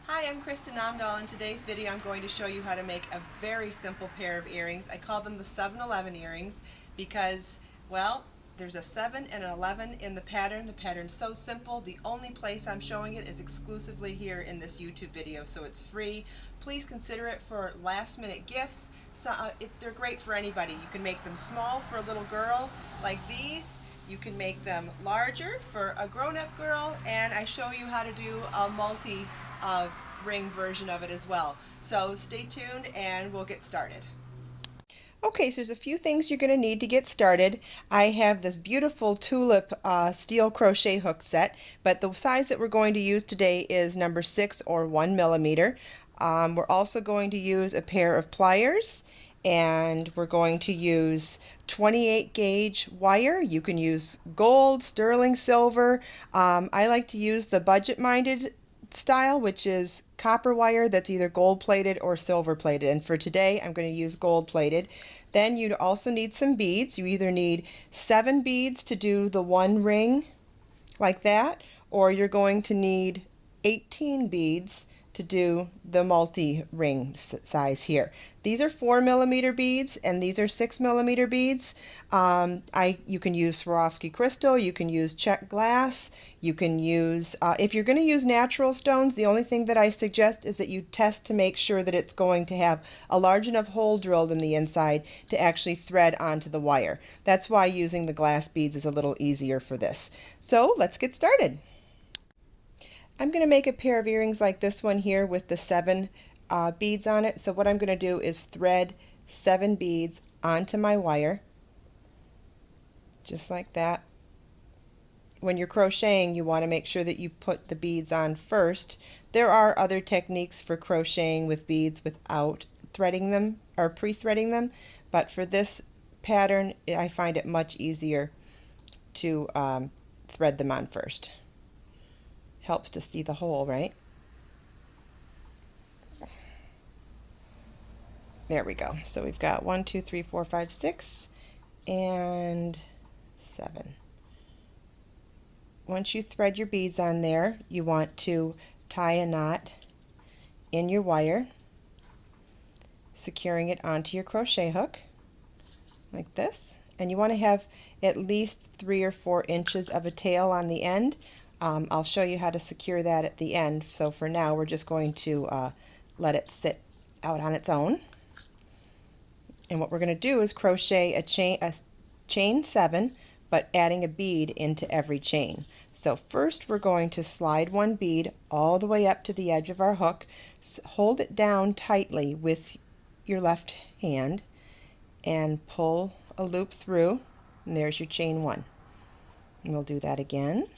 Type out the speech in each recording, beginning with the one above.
Hi, I'm Kristen Namdahl. In today's video I'm going to show you how to make a very simple pair of earrings. I call them the 7-Eleven earrings because, well, there's a 7 and an 11 in the pattern. The pattern's so simple. The only place I'm showing it is exclusively here in this YouTube video, so it's free. Please consider it for last minute gifts. They're great for anybody. You can make them small for a little girl like these. You can make them larger for a grown-up girl, and I show you how to do a multi ring version of it as well. So stay tuned and we'll get started. Okay, so there's a few things you're going to need to get started. I have this beautiful tulip steel crochet hook set, but the size that we're going to use today is number 6 or 1 millimeter. We're also going to use a pair of pliers, and we're going to use 28 gauge wire. You can use gold, sterling silver. I like to use the budget-minded style, which is copper wire that's either gold plated or silver plated, and for today I'm going to use gold plated. Then you'd also need some beads. You either need 7 beads to do the one ring like that, or you're going to need 18 beads to do the multi-ring size here. These are 4 millimeter beads and these are 6 millimeter beads. You can use Swarovski crystal, you can use check glass, you can use, if you're going to use natural stones, the only thing that I suggest is that you test to make sure that it's going to have a large enough hole drilled in the inside to actually thread onto the wire. That's why using the glass beads is a little easier for this. So let's get started. I'm going to make a pair of earrings like this one here with the 7 beads on it. So what I'm going to do is thread 7 beads onto my wire, just like that. When you're crocheting, you want to make sure that you put the beads on first. There are other techniques for crocheting with beads without threading them or pre-threading them, but for this pattern I find it much easier to thread them on first. Helps to see the hole, right? There we go. So we've got 1, 2, 3, 4, 5, 6, and 7. Once you thread your beads on there, you want to tie a knot in your wire, securing it onto your crochet hook like this. And you want to have at least 3 or 4 inches of a tail on the end. I'll show you how to secure that at the end. So for now we're just going to let it sit out on its own. And what we're going to do is crochet a chain 7, but adding a bead into every chain. So first we're going to slide one bead all the way up to the edge of our hook. Hold it down tightly with your left hand and pull a loop through, and there's your chain 1. And we'll do that again.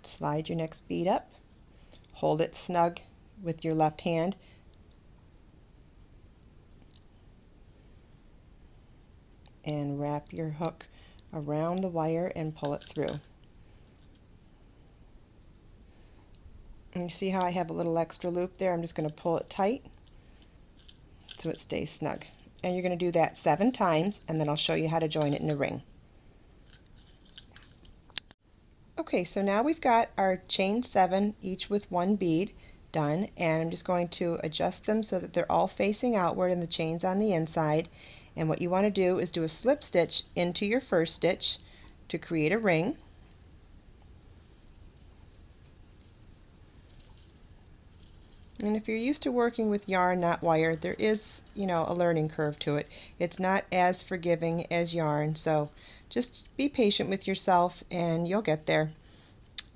Slide your next bead up, hold it snug with your left hand, and wrap your hook around the wire and pull it through. And you see how I have a little extra loop there? I'm just going to pull it tight so it stays snug. And you're going to do that 7 times, and then I'll show you how to join it in a ring. Okay, so now we've got our chain 7, each with 1 bead, done, and I'm just going to adjust them so that they're all facing outward and the chain's on the inside. And what you want to do is do a slip stitch into your first stitch to create a ring. And if you're used to working with yarn, not wire, there is, a learning curve to it. It's not as forgiving as yarn, so just be patient with yourself and you'll get there.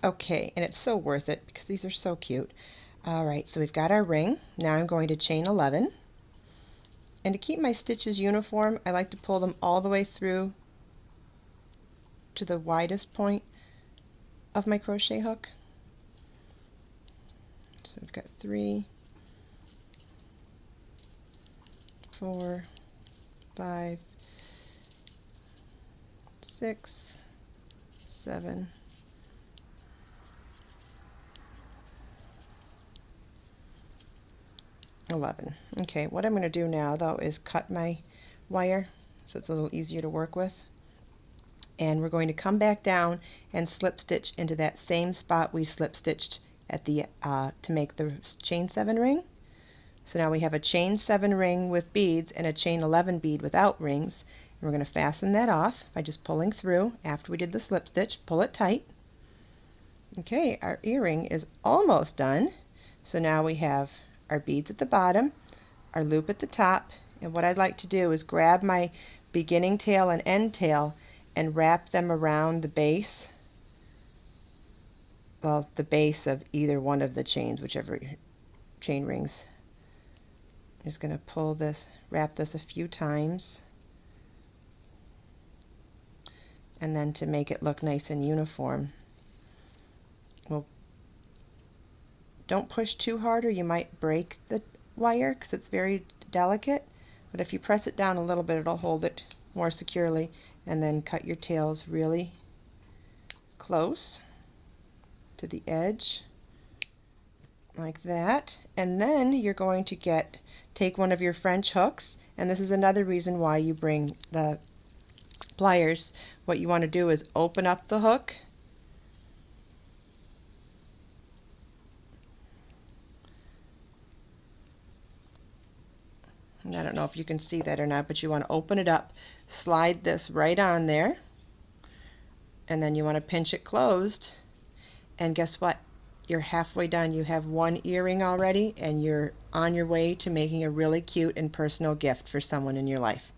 Okay, and it's so worth it because these are so cute. Alright, so we've got our ring. Now I'm going to chain 11. And to keep my stitches uniform, I like to pull them all the way through to the widest point of my crochet hook. So I've got 3, 4, 5, 6, 7, 11. Okay, what I'm going to do now though is cut my wire so it's a little easier to work with. and we're going to come back down and slip stitch into that same spot we slip stitched at the to make the chain 7 ring. So now we have a chain 7 ring with beads and a chain 11 bead without rings, and we're going to fasten that off by just pulling through after we did the slip stitch. Pull it tight. Okay, our earring is almost done. So now we have our beads at the bottom, our loop at the top, and what I'd like to do is grab my beginning tail and end tail and wrap them around the base, well, the base of either one of the chains, whichever chain rings. I'm just going to pull this, wrap this a few times, and then to make it look nice and uniform, well, don't push too hard or you might break the wire because it's very delicate, but if you press it down a little bit it'll hold it more securely. And then cut your tails really close to the edge like that, and then you're going to take one of your French hooks, and this is another reason why you bring the pliers. What you want to do is open up the hook and I don't know if you can see that or not, but you want to open it up, slide this right on there, and then you want to pinch it closed, and guess what? You're halfway done. You have one earring already, and you're on your way to making a really cute and personal gift for someone in your life.